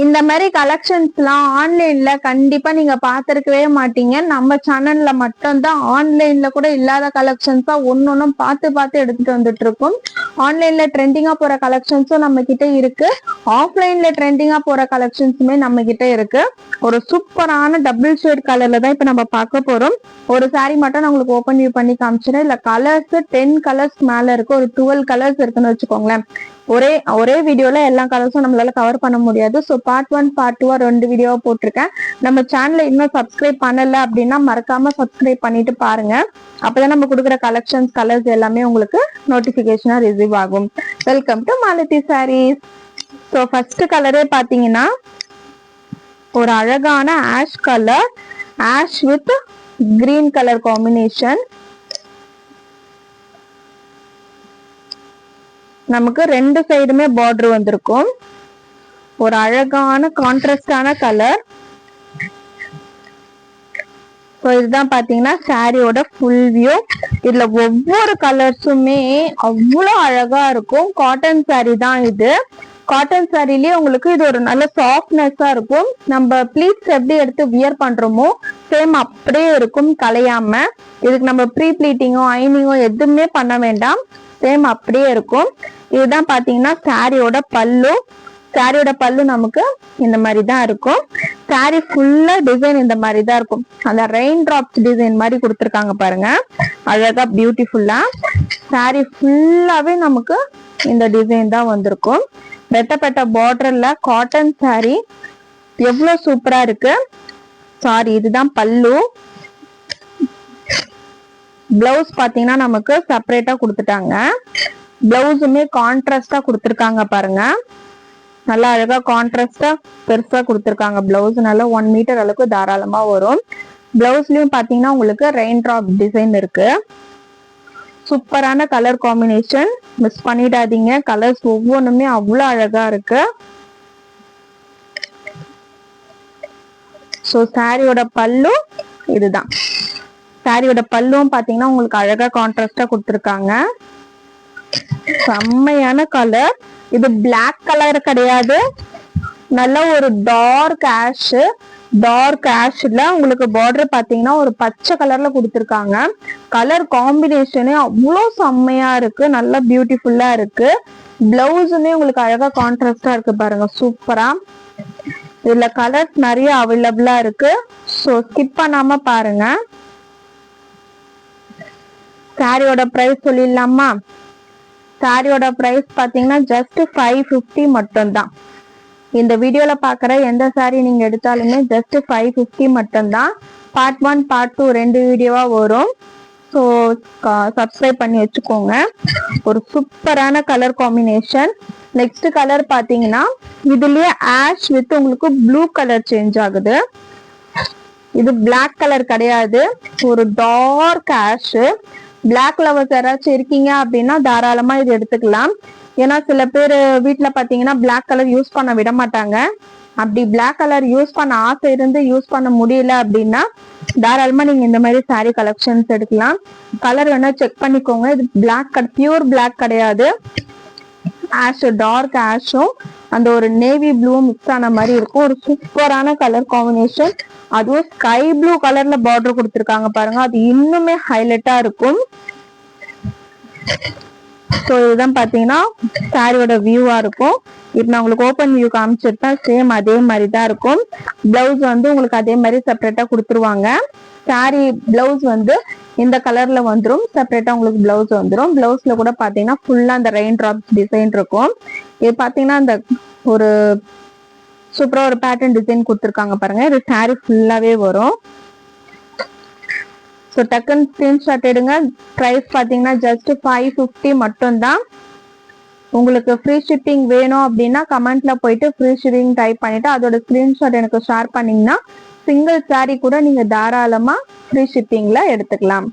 இந்த மாதிரி கலெக்ஷன்ஸ்லாம் ஆன்லைன்ல கண்டிப்பா நீங்க பாத்திருக்கவே மாட்டீங்க. நம்ம சேனல்ல மட்டும்தான் ஆன்லைன்ல கூட இல்லாத கலெக்ஷன்ஸா ஒன்னொன்னும் பார்த்து பார்த்து எடுத்துட்டு வந்துட்டு இருக்கோம். ஆன்லைன்ல ட்ரெண்டிங்கா போற கலெக்ஷன்ஸும் நம்ம கிட்ட இருக்கு, ஆஃப்லைன்ல ட்ரெண்டிங்கா போற கலெக்ஷன்ஸுமே நம்ம கிட்ட இருக்கு. ஒரு சூப்பரான டபுள் ஷேட் கலர்ல தான் இப்ப நம்ம பார்க்க போறோம். ஒரு சாரி மட்டும் நான் உங்களுக்கு ஓபன் வியூ பண்ணி காமிச்சிடறேன். இல்ல கலர்ஸ் 10 கலர்ஸ் மேல இருக்கு, ஒரு 12 கலர்ஸ் இருக்குன்னு வச்சுக்கோங்களேன். ஒரே வீடியோல எல்லா கலர்ஸும் நம்மளால கவர் பண்ண முடியாது. ஸோ பார்ட் 1 பார்ட் 2 2 வீடியோவா போட்டிருக்கேன். நம்ம சேனலை இன்னும் சப்ஸ்கிரைப் பண்ணல அப்படின்னா மறக்காம சப்ஸ்கிரைப் பண்ணிட்டு பாருங்க. அப்பதான் நம்ம கொடுக்குற கலெக்ஷன்ஸ் கலர்ஸ் எல்லாமே உங்களுக்கு நோட்டிபிகேஷனா ரிசீவ் ஆகும். Welcome to Malathi Sarees. So first கலரே பாத்தீங்கன்னா ஒரு அழகான ash colour, ash with green colour combination. நமக்கு ரெண்டு சைடுமே பார்டர் வந்திருக்கும். ஒரு அழகான கான்ட்ராஸ்டான கலர். இதுதான் பாத்தீங்கன்னா சாரியோட ஃபுல் வியூ. இதுல ஒவ்வொரு கலர்ஸுமே அவ்வளோ அழகா இருக்கும். காட்டன் சாரி தான் இது. காட்டன் சாரிலேயே உங்களுக்கு இது ஒரு நல்ல சாஃப்ட்னஸா இருக்கும். நம்ம ப்ளீட்ஸ் எப்படி எடுத்து வியர் பண்றோமோ சேம் அப்படியே இருக்கும், கலையாம. இதுக்கு நம்ம ப்ரீ ப்ளீட்டிங்கோ ஐனிங்கோ எதுவுமே பண்ண வேண்டாம், சேம் அப்படியே இருக்கும். இதுதான் பாத்தீங்கன்னா சாரியோட பல்லு. சாரியோட பல்லு நமக்கு இந்த மாதிரி தான் இருக்கும். சாரி ஃபுல்லா டிசைன் இந்த மாதிரி தான் இருக்கும். அந்த ரெயின் டிராப்ஸ் டிசைன் மாதிரி கொடுத்துருக்காங்க பாருங்க, அழகா பியூட்டிஃபுல்லா. சாரி ஃபுல்லாவே நமக்கு இந்த டிசைன் தான் வந்திருக்கும். வெட்டப்பட்ட பார்டர்ல காட்டன் சாரி எவ்வளவு சூப்பரா இருக்கு. சாரி இதுதான் பல்லு. பிளவுஸ் பாத்தீங்கன்னா நமக்கு செப்பரேட்டா கொடுத்துட்டாங்க. பிளவுஸுமே கான்ட்ராஸ்டா கொடுத்துருக்காங்க பாருங்க, நல்லா அழகா கான்ட்ராஸ்டா பெருசா கொடுத்துருக்காங்க. பிளவுஸ் நல்லா 1 மீட்டர் அளவுக்கு தாராளமா வரும். பிளவுஸ்லயும் பாத்தீங்கன்னா உங்களுக்கு ரெயின் டிராப் டிசைன் இருக்கு. சூப்பரான கலர் காம்பினேஷன், மிஸ் பண்ணிடாதீங்க. கலர்ஸ் ஒவ்வொன்றுமே அவ்வளவு அழகா இருக்கு. ஸோ சாரியோட பல்லு இதுதான். சாரியோட பல்லும் பாத்தீங்கன்னா உங்களுக்கு அழகா கான்ட்ராஸ்டா கொடுத்துருக்காங்க. செம்மையான கலர். இது பிளாக் கலர் கிடையாது, நல்ல ஒரு டார்க் ஆஷ். டார்க் ஆஷ்ல உங்களுக்கு பார்டர் பாத்தீங்கன்னா ஒரு பச்சை கலர்ல கொடுத்துருக்காங்க. கலர் காம்பினேஷனே அவ்வளோ செம்மையா இருக்கு, நல்லா பியூட்டிஃபுல்லா இருக்கு. பிளவுஸுமே உங்களுக்கு அழகா கான்ட்ராஸ்டா இருக்கு பாருங்க, சூப்பரா. இதுல கலர்ஸ் நிறைய அவைலபிளா இருக்கு, ஸோ ஸ்கிப் பண்ணாம பாருங்க. சாரியோட பிரைஸ் சொல்லிடலாமா? சாரியோட பிரைஸ் பாத்தீங்கன்னா ஜஸ்ட் 550 மட்டும்தான். இந்த வீடியோல பாக்குற எந்த சாரி நீங்க எடுத்தாலுமே ஜஸ்ட் 550 மட்டும்தான். பார்ட் 1 பார்ட் 2 2 வீடியோவா வரும். ஸோ சப்ஸ்கிரைப் பண்ணி வச்சுக்கோங்க. ஒரு சூப்பரான கலர் காம்பினேஷன். நெக்ஸ்ட் கலர் பாத்தீங்கன்னா இதுலயே ஆஷ் வித் உங்களுக்கு ப்ளூ கலர் சேஞ்ச் ஆகுது. இது பிளாக் கலர் கிடையாது, ஒரு டார்க் ஆஷ். பிளாக் லவர்ஸ் யாராச்சும் இருக்கீங்க அப்படின்னா தாராளமா இது எடுத்துக்கலாம். ஏன்னா சில பேர் வீட்டுல பாத்தீங்கன்னா பிளாக் கலர் யூஸ் பண்ண விட மாட்டாங்க. அப்படி பிளாக் கலர் யூஸ் பண்ண ஆசை இருந்து யூஸ் பண்ண முடியல அப்படின்னா தாராளமா நீங்க இந்த மாதிரி சாரி கலெக்ஷன்ஸ் எடுக்கலாம். கலர் வேணா செக் பண்ணிக்கோங்க. இது பிளாக், பியூர் பிளாக் கிடையாது. ஆஷ், டார்க் ஆஷும் அந்த ஒரு நேவி ப்ளூவும் மிக்ஸ் ஆன மாதிரி இருக்கும். ஒரு சூப்பரான கலர் காம்பினேஷன். அதுவும் ஸ்கை ப்ளூ கலர்ல பார்டர் கொடுத்துருக்காங்க பாருங்க, அது இன்னுமே ஹைலைட்டா இருக்கும். ஸோ இதுதான் பாத்தீங்கன்னா சாரியோட வியூவா இருக்கும். இப்ப நான் உங்களுக்கு ஓப்பன் வியூ காமிச்சிருப்பேன், சேம் அதே மாதிரி தான் இருக்கும். பிளவுஸ் வந்து உங்களுக்கு அதே மாதிரி செப்பரேட்டா கொடுத்துருவாங்க. சாரி பிளவுஸ் வந்து இந்த கலர்ல வந்துடும், செப்பரேட்டா உங்களுக்கு பிளவுஸ் வந்துடும். பிளவுஸ்ல கூட பாத்தீங்கன்னா ஃபுல்லா அந்த ரெயின் டிராப்ஸ் டிசைன் இருக்கும். இது பாத்தீங்கன்னா அந்த ஒரு சூப்பரா ஒரு பேட்டர்ன் டிசைன் கொடுத்துருக்காங்க பாருங்க. இது சாரி ஃபுல்லாவே வரும். ஸோ டக்குன்னு ஸ்கிரீன்ஷாட் எடுங்க. ப்ரைஸ் பாத்தீங்கன்னா ஜஸ்ட் 550 மட்டும்தான். உங்களுக்கு ஃப்ரீ ஷிப்பிங் வேணும் அப்படின்னா கமெண்ட்ல போயிட்டு ஃப்ரீ ஷிப்பிங் டைப் பண்ணிட்டு அதோட ஸ்கிரீன்ஷாட் எனக்கு ஷேர் பண்ணீங்கன்னா சிங்கிள் சாரி கூட நீங்க தாராளமா ஃப்ரீ ஷிப்பிங்ல எடுத்துக்கலாம்.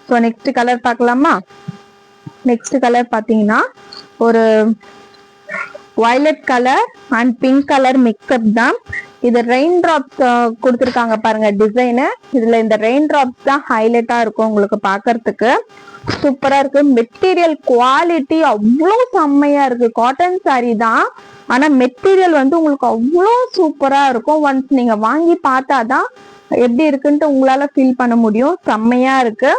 ஸோ நெக்ஸ்ட் கலர் பார்க்கலாமா? நெக்ஸ்ட் கலர் பாத்தீங்கன்னா ஒரு violet colour and pink colour mix up தான். இது ரெயின் டிராப்ஸ் கொடுத்துருக்காங்க பாருங்க டிசைனு. இதுல இந்த ரெயின் டிராப்ஸ் தான் ஹைலைட்டா இருக்கும் உங்களுக்கு பாக்குறதுக்கு. சூப்பரா இருக்கு. மெட்டீரியல் குவாலிட்டி அவ்வளோ செம்மையா இருக்கு. காட்டன் சாரி தான், ஆனா மெட்டீரியல் வந்து உங்களுக்கு அவ்வளோ சூப்பரா இருக்கும். ஒன்ஸ் நீங்க வாங்கி பார்த்தாதான் எப்படி இருக்குன்ட்டு உங்களால ஃபீல் பண்ண முடியும். செம்மையா இருக்கு.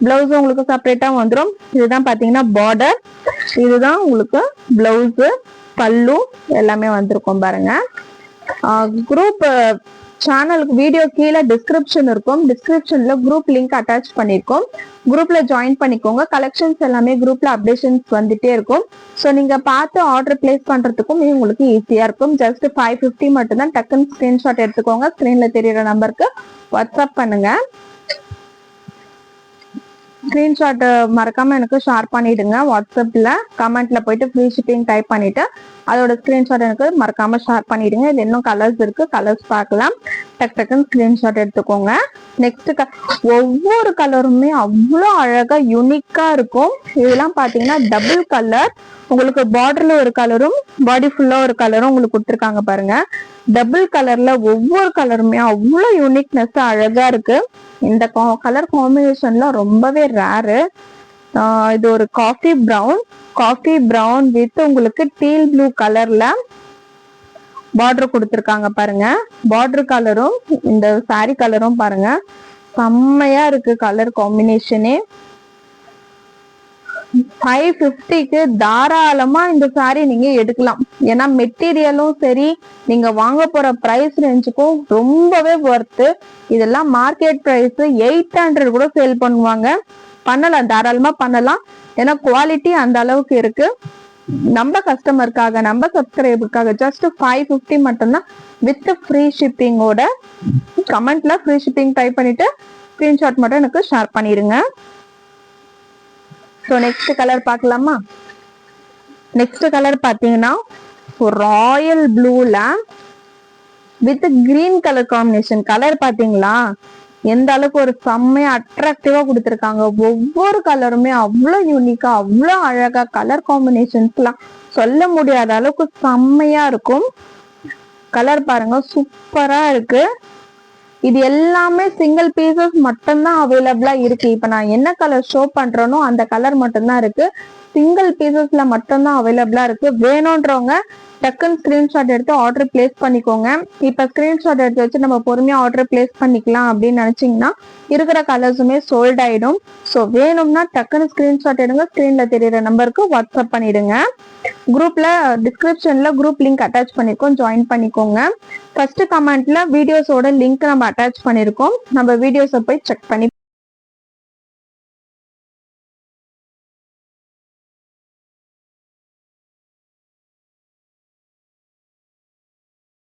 பிளவுஸ் உங்களுக்கு செப்பரேட்டா வந்துடும். இதுதான் பாத்தீங்கன்னா பார்டர், இதுதான் உங்களுக்கு பிளவுஸ், பல்லு எல்லாமே வந்திருக்கும் பாருங்க. குரூப் சேனலுக்கு வீடியோ கீழே டிஸ்கிரிப்ஷன் இருக்கும். டிஸ்கிரிப்ஷன்ல குரூப் லிங்க் அட்டாச் பண்ணிருக்கோம். குரூப்ல ஜாயின் பண்ணிக்கோங்க. கலெக்ஷன்ஸ் எல்லாமே குரூப்ல அப்டேஷன்ஸ் வந்துட்டே இருக்கும். ஸோ நீங்க பார்த்து ஆர்டர் பிளேஸ் பண்றதுக்கும் உங்களுக்கு ஈஸியா இருக்கும். ஜஸ்ட் 550 மட்டும் தான். டக்குன்னு ஸ்கிரீன்ஷாட் எடுத்துக்கோங்க. ஸ்கிரீன்ல தெரியுற நம்பருக்கு வாட்ஸ்அப் பண்ணுங்க. ஸ்கிரீன்ஷாட் மறக்காம எனக்கு ஷேர் பண்ணிடுங்க. வாட்ஸ்அப்ல கமெண்ட்ல போயிட்டு ஃப்ரீ ஷிப்பிங் டைப் பண்ணிட்டு அதோட ஸ்கிரீன்ஷாட் எனக்கு மறக்காம ஷேர் பண்ணிடுங்க. இது இன்னும் கலர்ஸ் இருக்கு, கலர்ஸ் பார்க்கலாம். டக்குன்னு ஸ்கிரீன்ஷாட் எடுத்துக்கோங்க. நெக்ஸ்ட் ஒவ்வொரு கலருமே அவ்வளோ அழகா யூனிக்கா இருக்கும். இதெல்லாம் பாத்தீங்கன்னா டபுள் கலர். உங்களுக்கு பார்டர்ல ஒரு கலரும் பாடி ஃபுல்லா ஒரு கலரும் உங்களுக்கு கொடுத்துருக்காங்க பாருங்க. டபுள் கலர்ல ஒவ்வொரு கலருமே அவ்வளோ யூனிக்னஸ் அழகா இருக்கு. இந்த கலர் காம்பினேஷன்ல ரொம்பவே ரேரு. இது ஒரு காஃபி பிரவுன் வித் உங்களுக்கு டீல் ப்ளூ கலர்ல பார்டர் கொடுத்துருக்காங்க பாருங்க. பார்டர் கலரும் இந்த சாரி கலரும் பாருங்க, செம்மையா இருக்கு கலர் காம்பினேஷனே. 550க்கு தாராளமா இந்த சாரி நீங்க எடுக்கலாம். ஏன்னா மெட்டீரியலும் சரி, நீங்க வாங்க போற பிரைஸ் ரேஞ்சுக்கும் ரொம்பவே ஒர்த்து. இதெல்லாம் மார்க்கெட் பிரைஸ் 800 கூட சேல் பண்ணுவாங்க. பண்ணலாம், தாராளமா பண்ணலாம். ஏன்னா குவாலிட்டி அந்த அளவுக்கு இருக்கு. நம்ம கஸ்டமருக்காக, நம்ம சப்ஸ்கிரைபருக்காக ஜஸ்ட் 550 மட்டும்தான் வித் ஃப்ரீ ஷிப்பிங்கோட. கமெண்ட்ல ஃப்ரீ ஷிப்பிங் டைப் பண்ணிட்டு ஸ்கிரீன்ஷாட் மட்டும் எனக்கு ஷேர் பண்ணிருங்க. ஸோ நெக்ஸ்ட் கலர் பார்க்கலாமா? நெக்ஸ்ட் கலர் பார்த்தீங்கன்னா ராயல் ப்ளூல with green colour combination. Colour பார்த்தீங்களா எந்த அளவுக்கு ஒரு செம்மையா அட்ராக்டிவா கொடுத்துருக்காங்க. ஒவ்வொரு கலருமே அவ்வளோ யூனிக்கா, அவ்வளோ அழகா, கலர் காம்பினேஷன்ஸ்லாம் சொல்ல முடியாத அளவுக்கு செம்மையா இருக்கும். கலர் பாருங்க, சூப்பரா இருக்கு. இது எல்லாமே சிங்கிள் பீசஸ் மட்டும்தான் அவைலபிளா இருக்கு. இப்ப நான் என்ன கலர் ஷோ பண்றேனோ அந்த கலர் மட்டும்தான் இருக்கு. சிங்கிள் பீசஸ்ல மட்டும்தான் அவைலபிளா இருக்கு. வேணும்ன்றவங்க டக்குன்னு ஸ்கிரீன்ஷாட் எடுத்து ஆர்டர் பிளேஸ் பண்ணிக்கோங்க. இப்ப ஸ்கிரீன்ஷாட் எடுத்து வச்சு நம்ம பொறுமையா ஆர்டர் பிளேஸ் பண்ணிக்கலாம் அப்படின்னு நினைச்சீங்கன்னா இருக்கிற கலர்ஸுமே சோல்ட் ஆயிடும். ஸோ வேணும்னா டக்குன்னு ஸ்கிரீன்ஷாட் எடுங்க. ஸ்கிரீன்ல தெரியுற நம்பருக்கு வாட்ஸ்அப் பண்ணிடுங்க. குரூப்ல டிஸ்கிரிப்ஷன்ல குரூப் லிங்க் அட்டாச் பண்ணிருக்கோம், ஜாயின் பண்ணிக்கோங்க. ஃபர்ஸ்ட் கமெண்ட்ல வீடியோஸோட லிங்க் நம்ம அட்டாச் பண்ணிருக்கோம். நம்ம வீடியோஸை போய் செக் பண்ணி